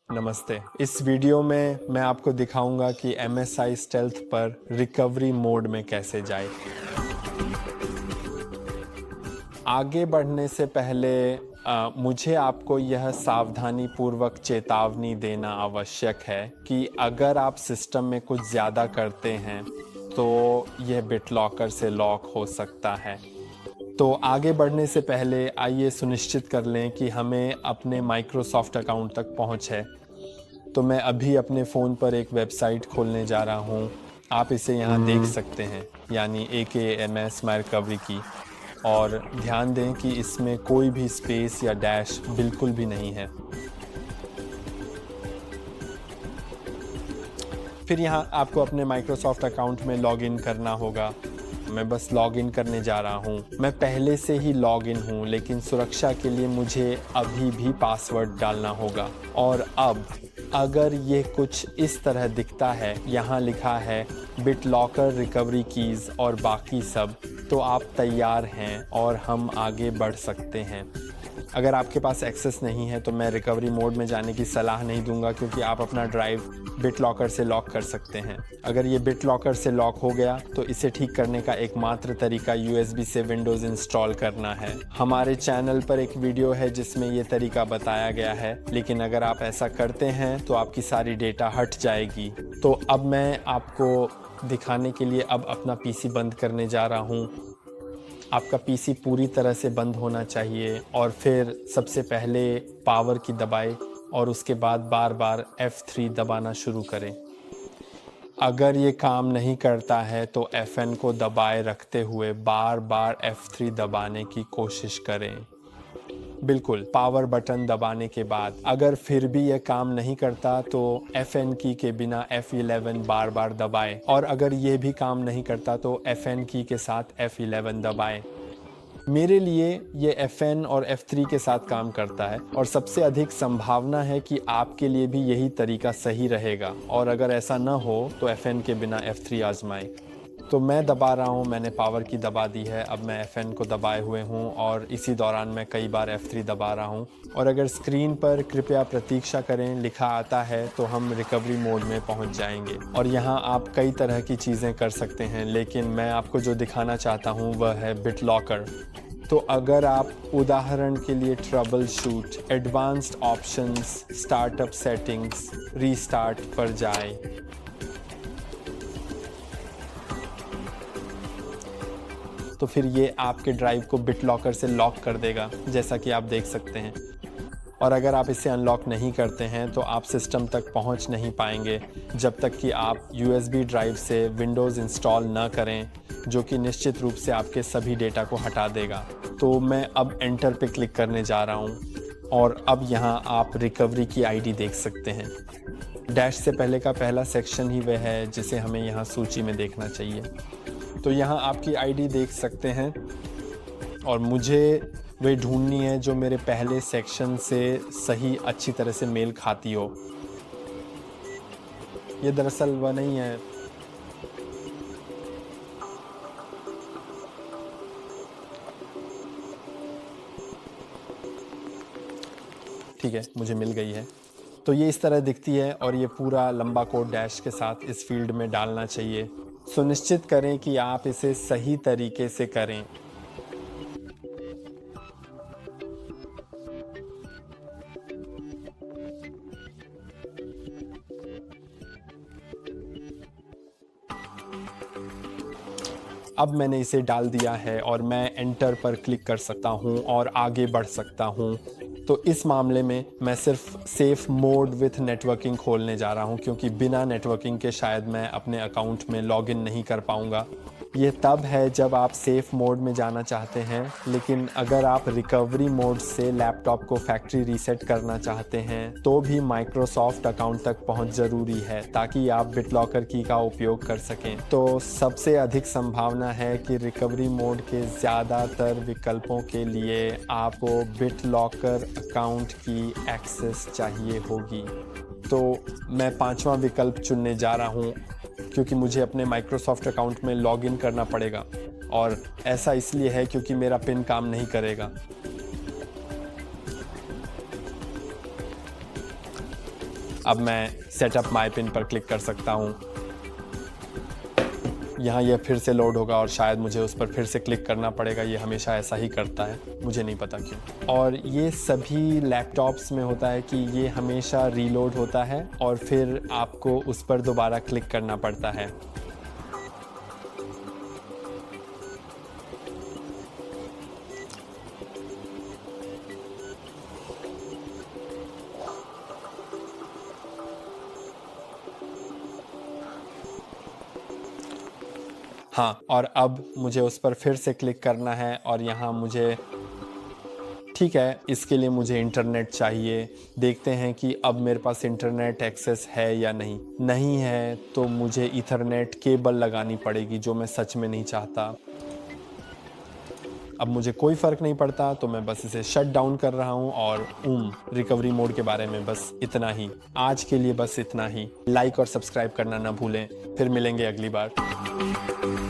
नमस्ते। इस वीडियो में मैं आपको दिखाऊंगा कि MSI स्टेल्थ पर रिकवरी मोड में कैसे जाए। आगे बढ़ने से पहले मुझे आपको यह सावधानी पूर्वक चेतावनी देना आवश्यक है कि अगर आप सिस्टम में कुछ ज़्यादा करते हैं तो यह BitLocker से लॉक हो सकता है। तो आगे बढ़ने से पहले आइए सुनिश्चित कर लें कि हमें अपने माइक्रोसॉफ्ट अकाउंट तक पहुंच है। तो मैं अभी अपने फ़ोन पर एक वेबसाइट खोलने जा रहा हूं। आप इसे यहां देख सकते हैं, यानी AKMS माई रिकवरी की। और ध्यान दें कि इसमें कोई भी स्पेस या डैश बिल्कुल भी नहीं है। फिर यहाँ आपको अपने माइक्रोसॉफ्ट अकाउंट में लॉगिन करना होगा। मैं बस लॉगिन करने जा रहा हूँ। मैं पहले से ही लॉगिन हूँ, लेकिन सुरक्षा के लिए मुझे अभी भी पासवर्ड डालना होगा। और अब अगर ये कुछ इस तरह दिखता है, यहाँ लिखा है BitLocker रिकवरी कीज़ और बाकी सब, तो आप तैयार हैं और हम आगे बढ़ सकते हैं। अगर आपके पास एक्सेस नहीं है तो मैं रिकवरी मोड में जाने की सलाह नहीं दूंगा, क्योंकि आप अपना ड्राइव BitLocker से लॉक कर सकते हैं। अगर ये BitLocker से लॉक हो गया तो इसे ठीक करने का एकमात्र तरीका USB से विंडोज़ इंस्टॉल करना है। हमारे चैनल पर एक वीडियो है जिसमें ये तरीका बताया गया है, लेकिन अगर आप ऐसा करते हैं तो आपकी सारी डेटा हट जाएगी। तो अब मैं आपको दिखाने के लिए अब अपना PC बंद करने जा रहा हूँ। आपका PC पूरी तरह से बंद होना चाहिए और फिर सबसे पहले पावर की दबाएं और उसके बाद बार बार F3 दबाना शुरू करें। अगर ये काम नहीं करता है तो FN को दबाए रखते हुए बार बार F3 दबाने की कोशिश करें। बिल्कुल, पावर बटन दबाने के बाद अगर फिर भी यह काम नहीं करता तो FN की के बिना F11 बार बार दबाएं, और अगर ये भी काम नहीं करता तो FN की के साथ F11 दबाएं। मेरे लिए ये FN और F3 के साथ काम करता है और सबसे अधिक संभावना है कि आपके लिए भी यही तरीका सही रहेगा, और अगर ऐसा न हो तो FN के बिना F3 आजमाएं। तो मैं दबा रहा हूँ, मैंने पावर की दबा दी है। अब मैं FN को दबाए हुए हूँ और इसी दौरान मैं कई बार F3 दबा रहा हूँ। और अगर स्क्रीन पर कृपया प्रतीक्षा करें लिखा आता है तो हम रिकवरी मोड में पहुँच जाएंगे। और यहाँ आप कई तरह की चीज़ें कर सकते हैं, लेकिन मैं आपको जो दिखाना चाहता हूँ वह है BitLocker। तो अगर आप उदाहरण के लिए trouble shoot, advanced options, startup settings, restart पर जाएं। तो फिर ये आपके ड्राइव को BitLocker से लॉक कर देगा, जैसा कि आप देख सकते हैं। और अगर आप इसे अनलॉक नहीं करते हैं तो आप सिस्टम तक पहुंच नहीं पाएंगे जब तक कि आप USB ड्राइव से विंडोज़ इंस्टॉल न करें, जो कि निश्चित रूप से आपके सभी डेटा को हटा देगा। तो मैं अब एंटर पे क्लिक करने जा रहा हूं और अब यहां आप रिकवरी की ID देख सकते हैं। डैश से पहले का पहला सेक्शन ही वह है जिसे हमें यहां सूची में देखना चाहिए। तो यहाँ आपकी ID देख सकते हैं और मुझे वह ढूंढनी है जो मेरे पहले सेक्शन से सही अच्छी तरह से मेल खाती हो। ये दरअसल वह नहीं है। ठीक है, मुझे मिल गई है। तो ये इस तरह दिखती है और ये पूरा लंबा कोड डैश के साथ इस फील्ड में डालना चाहिए। सुनिश्चित करें कि आप इसे सही तरीके से करें। अब मैंने इसे डाल दिया है और मैं एंटर पर क्लिक कर सकता हूं और आगे बढ़ सकता हूं। तो इस मामले में मैं सिर्फ सेफ मोड विथ नेटवर्किंग खोलने जा रहा हूं, क्योंकि बिना नेटवर्किंग के शायद मैं अपने अकाउंट में लॉगिन नहीं कर पाऊंगा। ये तब है जब आप सेफ मोड में जाना चाहते हैं, लेकिन अगर आप रिकवरी मोड से लैपटॉप को फैक्ट्री रीसेट करना चाहते हैं तो भी माइक्रोसॉफ्ट अकाउंट तक पहुंच ज़रूरी है, ताकि आप BitLocker की का उपयोग कर सकें। तो सबसे अधिक संभावना है कि रिकवरी मोड के ज़्यादातर विकल्पों के लिए आपको BitLocker अकाउंट की एक्सेस चाहिए होगी। तो मैं पांचवा विकल्प चुनने जा रहा हूं, क्योंकि मुझे अपने माइक्रोसॉफ्ट अकाउंट में लॉगिन करना पड़ेगा, और ऐसा इसलिए है क्योंकि मेरा पिन काम नहीं करेगा। अब मैं सेटअप माई पिन पर क्लिक कर सकता हूँ। यहाँ यह फिर से लोड होगा और शायद मुझे उस पर फिर से क्लिक करना पड़ेगा। ये हमेशा ऐसा ही करता है, मुझे नहीं पता क्यों। और ये सभी लैपटॉप्स में होता है कि ये हमेशा रीलोड होता है और फिर आपको उस पर दोबारा क्लिक करना पड़ता है। हाँ, और अब मुझे उस पर फिर से क्लिक करना है और यहाँ मुझे, ठीक है, इसके लिए मुझे इंटरनेट चाहिए। देखते हैं कि अब मेरे पास इंटरनेट एक्सेस है या नहीं। नहीं है तो मुझे ईथरनेट केबल लगानी पड़ेगी, जो मैं सच में नहीं चाहता। अब मुझे कोई फ़र्क नहीं पड़ता, तो मैं बस इसे शट डाउन कर रहा हूँ। और रिकवरी मोड के बारे में बस इतना ही, आज के लिए बस इतना ही। लाइक और सब्सक्राइब करना ना भूलें। फिर मिलेंगे अगली बार।